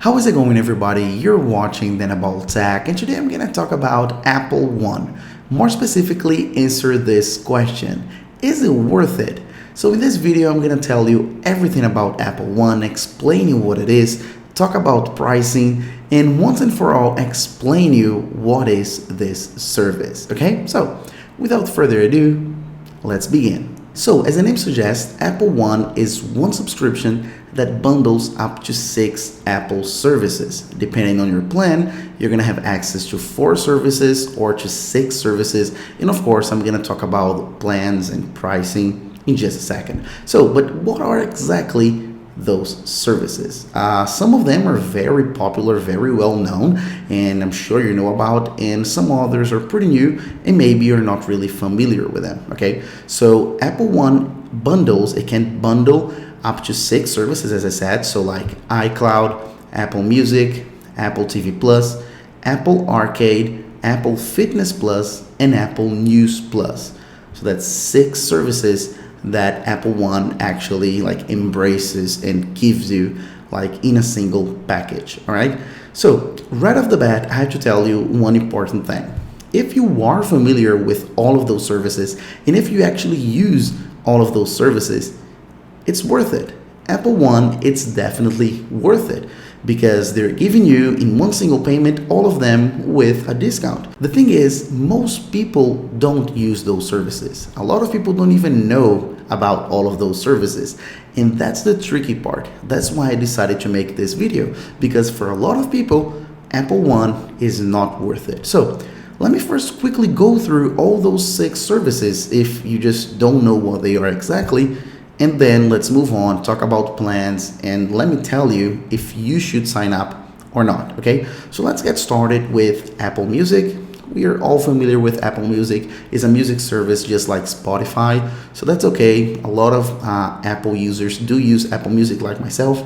How is it going, everybody? You're watching Then About Tech, and today I'm going to talk about Apple One. More specifically, answer this question: is it worth it? So in this video, I'm going to tell you everything about Apple One, explaining what it is, talk about pricing, and once and for all, explain you what is this service. Okay, so without further ado, let's begin. So as the name suggests, Apple One is one subscription that bundles up to 6 Apple services. Depending on your plan, you're gonna have access to 4 services or to 6 services. And of course, I'm gonna talk about plans and pricing in just a second. So, but what are exactly those services? Some of them are very popular, very well known, and I'm sure you know about, and some others are pretty new and maybe you're not really familiar with them. Okay, so Apple One bundles, it can bundle up to 6 services, as I said, so like iCloud, Apple Music, Apple TV Plus, Apple Arcade, Apple Fitness Plus, and Apple News Plus. So that's 6 services that Apple One actually like embraces and gives you like in a single package. All right, so right off the bat, I have to tell you one important thing. If you are familiar with all of those services, and if you actually use all of those services, it's worth it. Apple One, it's definitely worth it because they're giving you in one single payment all of them with a discount. The thing is, most people don't use those services. A lot of people don't even know about all of those services, and that's the tricky part. That's why I decided to make this video, because for a lot of people, Apple One is not worth it. So let me first quickly go through all those 6 services if you just don't know what they are exactly, and then let's move on, talk about plans, and let me tell you if you should sign up or not. Okay, so let's get started with Apple Music. We are all familiar with Apple Music. It's a music service just like Spotify, so that's okay. A lot of Apple users do use Apple Music, like myself.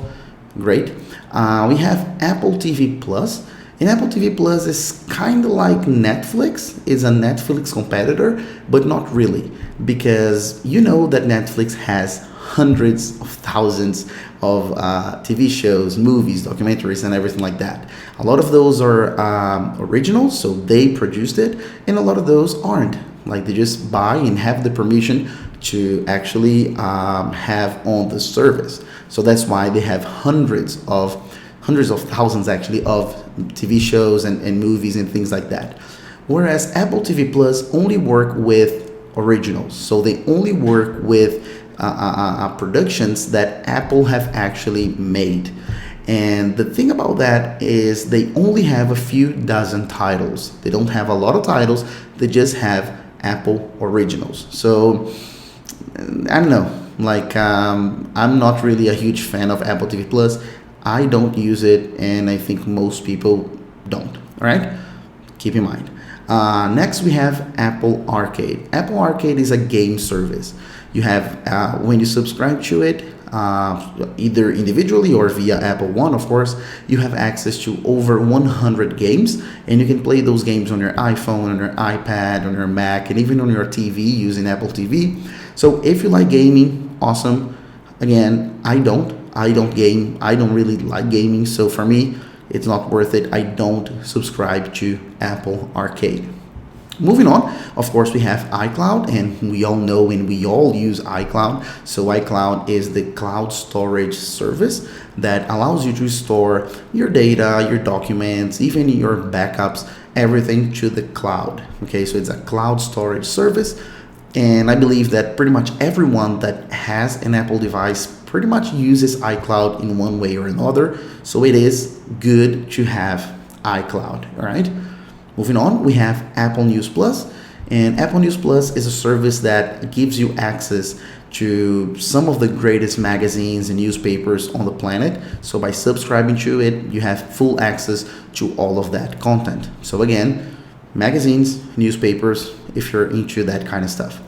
Great. We have Apple TV Plus, and Apple TV Plus is kind of like Netflix. It's a Netflix competitor, but not really, because you know that Netflix has hundreds of thousands of TV shows, movies, documentaries, and everything like that. A lot of those are originals, so they produced it, and a lot of those aren't. Like they just buy and have the permission to actually have on the service. So that's why they have hundreds of thousands actually of TV shows and movies and things like that. Whereas Apple TV Plus only work with originals, so they only work with productions that Apple have actually made. And the thing about that is they only have a few dozen titles. They don't have a lot of titles, they just have Apple originals. So I don't know, like I'm not really a huge fan of Apple TV Plus. I don't use it, and I think most people don't. All right, keep in mind. Next, we have Apple Arcade. Apple Arcade is a game service. You have, when you subscribe to it, either individually or via Apple One, of course, you have access to over 100 games, and you can play those games on your iPhone, on your iPad, on your Mac, and even on your TV using Apple TV. So if you like gaming, awesome. Again, I don't game. I don't really like gaming, so for me, it's not worth it. I don't subscribe to Apple Arcade. Moving on, of course, we have iCloud, and we all know and we all use iCloud. So iCloud is the cloud storage service that allows you to store your data, your documents, even your backups, everything to the cloud. Okay, so it's a cloud storage service, and I believe that pretty much everyone that has an Apple device pretty much uses iCloud in one way or another. So it is good to have iCloud. All right. Moving on, we have Apple News Plus, and Apple News Plus is a service that gives you access to some of the greatest magazines and newspapers on the planet. So by subscribing to it, you have full access to all of that content. So again, magazines, newspapers, if you're into that kind of stuff.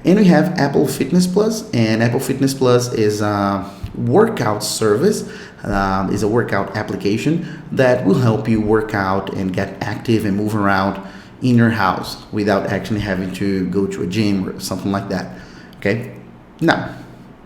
And we have Apple Fitness Plus, and Apple Fitness Plus is a workout service. Is a workout application that will help you work out and get active and move around in your house without actually having to go to a gym or something like that. Okay, now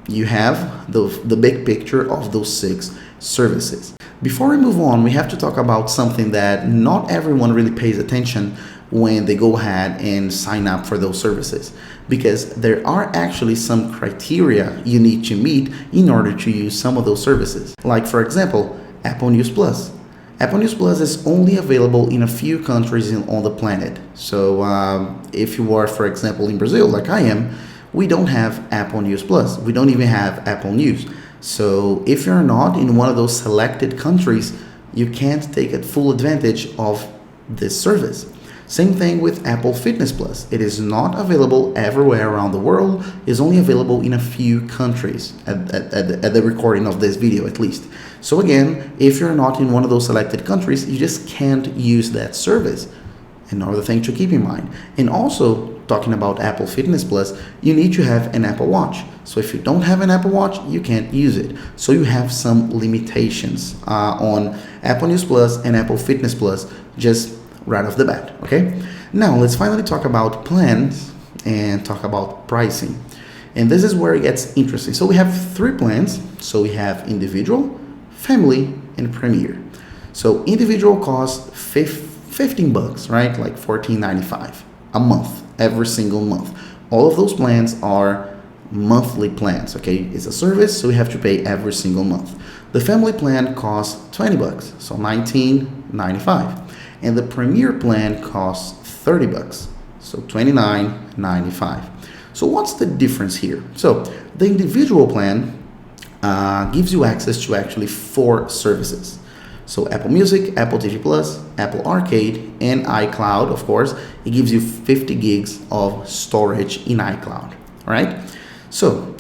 you have the big picture of those 6 services. Before we move on, we have to talk about something that not everyone really pays attention when they go ahead and sign up for those services, because there are actually some criteria you need to meet in order to use some of those services. Like, for example, Apple News Plus. Apple News Plus is only available in a few countries on the planet. So if you are, for example, in Brazil, like I am, we don't have Apple News Plus. We don't even have Apple News. So if you're not in one of those selected countries, you can't take full advantage of this service. Same thing with Apple Fitness Plus. It is not available everywhere around the world. It's only available in a few countries at the recording of this video, at least. So again, if you're not in one of those selected countries, you just can't use that service. Another thing to keep in mind. And also, talking about Apple Fitness Plus, you need to have an Apple Watch. So if you don't have an Apple Watch, you can't use it. So you have some limitations on Apple News Plus and Apple Fitness Plus, just right off the bat, okay? Now, let's finally talk about plans and talk about pricing. And this is where it gets interesting. So we have 3 plans. So we have individual, family, and premier. So individual costs $15, right? Like $14.95 a month, every single month. All of those plans are monthly plans, okay? It's a service, so we have to pay every single month. The family plan costs $20, so $19.95. And the premier plan costs $30, so $29.95. So what's the difference here? So the individual plan gives you access to actually 4 services. So Apple Music, Apple TV Plus, Apple Arcade, and iCloud, of course. It gives you 50 gigs of storage in iCloud, all right? So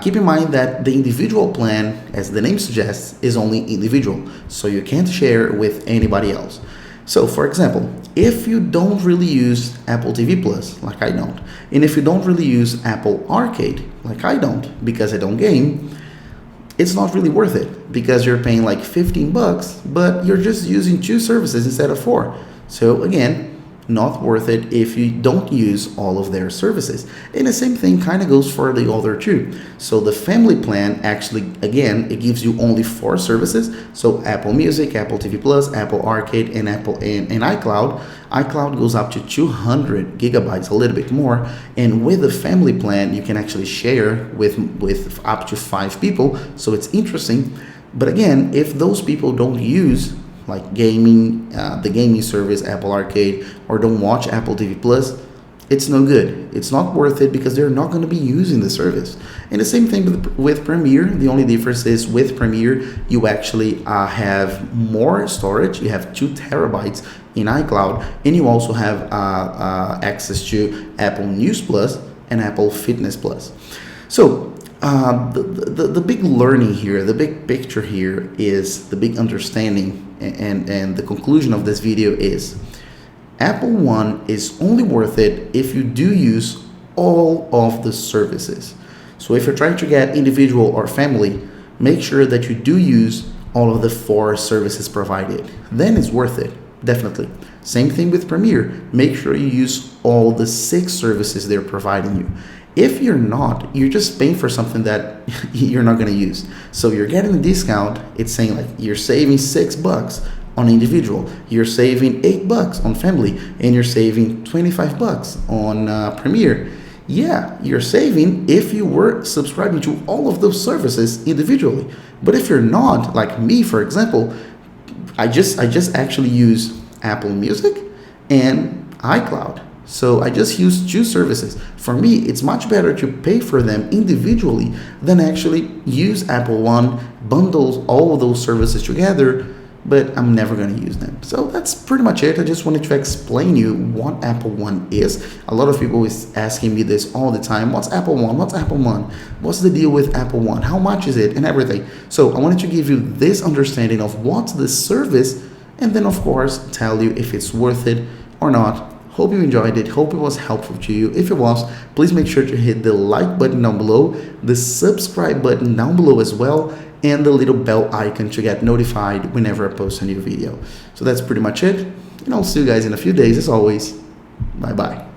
keep in mind that the individual plan, as the name suggests, is only individual. So you can't share with anybody else. So for example, if you don't really use Apple TV Plus, like I don't, and if you don't really use Apple Arcade, like I don't, because I don't game, it's not really worth it, because you're paying like $15, but you're just using 2 services instead of 4. So again, not worth it if you don't use all of their services. And the same thing kind of goes for the other 2. So the family plan actually, again, it gives you only 4 services. So Apple Music, Apple TV Plus, Apple Arcade, and Apple and iCloud. iCloud goes up to 200 gigabytes, a little bit more. And with the family plan, you can actually share with up to 5 people. So it's interesting. But again, if those people don't use like gaming, the gaming service, Apple Arcade, or don't watch Apple TV Plus, it's no good. It's not worth it because they're not going to be using the service. And the same thing with Premiere. The only difference is with Premiere, you actually have more storage. You have 2 terabytes in iCloud, and you also have access to Apple News Plus and Apple Fitness Plus. So the big learning here, the big picture here is the big understanding, and the conclusion of this video is Apple One is only worth it if you do use all of the services. So if you're trying to get individual or family, make sure that you do use all of the 4 services provided. Then it's worth it, definitely. Same thing with Premiere. Make sure you use all the 6 services they're providing you. If you're not, you're just paying for something that you're not going to use. So you're getting a discount. It's saying like you're saving $6 on individual, you're saving $8 on family, and you're saving $25 on Premiere. Yeah, you're saving if you were subscribing to all of those services individually. But if you're not, like me, for example, I just actually use Apple Music and iCloud. So I just use 2 services. For me, it's much better to pay for them individually than actually use Apple One, bundle all of those services together, but I'm never going to use them. So that's pretty much it. I just wanted to explain you what Apple One is. A lot of people is asking me this all the time. What's Apple One? What's Apple One? What's the deal with Apple One? How much is it? And everything. So I wanted to give you this understanding of what's the service, and then of course tell you if it's worth it or not. Hope you enjoyed it. Hope it was helpful to you. If it was, please make sure to hit the like button down below, the subscribe button down below as well, and the little bell icon to get notified whenever I post a new video. So that's pretty much it. And I'll see you guys in a few days as always. Bye bye.